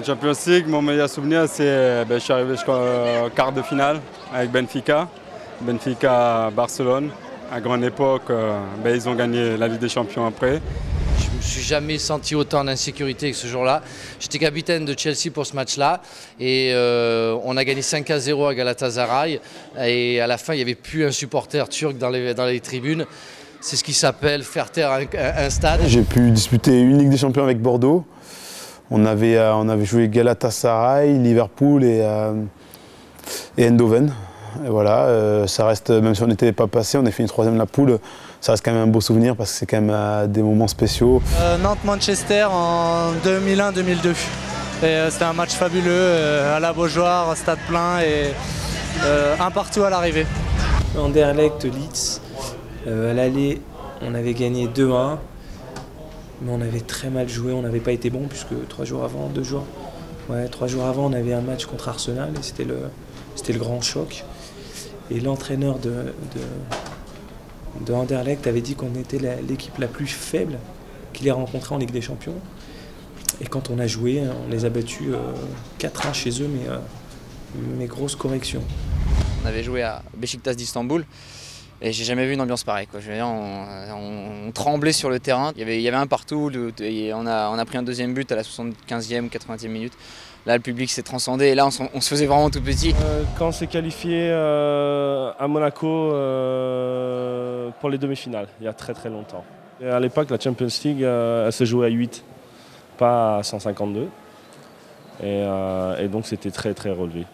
Champions League, mon meilleur souvenir, c'est je suis arrivé jusqu'au quart de finale avec Benfica. Benfica-Barcelone. À grande époque, ils ont gagné la Ligue des Champions après. Je ne me suis jamais senti autant d'insécurité que ce jour-là. J'étais capitaine de Chelsea pour ce match-là et on a gagné 5-0 à Galatasaray. Et à la fin, il n'y avait plus un supporter turc dans les tribunes. C'est ce qui s'appelle faire taire un stade. J'ai pu disputer une Ligue des Champions avec Bordeaux. On avait joué Galatasaray, Liverpool et Eindhoven. Et voilà, ça reste, même si on n'était pas passé, on a fini 3e de la poule, ça reste quand même un beau souvenir parce que c'est quand même des moments spéciaux. Nantes-Manchester en 2001-2002. C'était un match fabuleux, à la Beaujoire, stade plein et un partout à l'arrivée. Anderlecht-Leeds, à l'aller, on avait gagné 2-1. Mais on avait très mal joué, on n'avait pas été bon puisque 3 jours avant, 3 jours avant, on avait un match contre Arsenal et c'était le grand choc. Et l'entraîneur de Anderlecht avait dit qu'on était l'équipe la plus faible qu'il ait rencontrée en Ligue des Champions. Et quand on a joué, on les a battus 4-1 chez eux, mais grosse correction. On avait joué à Beşiktaş d'Istanbul. Et j'ai jamais vu une ambiance pareille, quoi. Je veux dire, on tremblait sur le terrain. Il y avait un partout. Et on a pris un deuxième but à la 75e, 80e minute. Là, le public s'est transcendé. Et là, on se faisait vraiment tout petit. Quand on s'est qualifié à Monaco pour les demi-finales, il y a très très longtemps. Et à l'époque, la Champions League, elle se jouait à 8, pas à 152. Et donc, c'était très très relevé.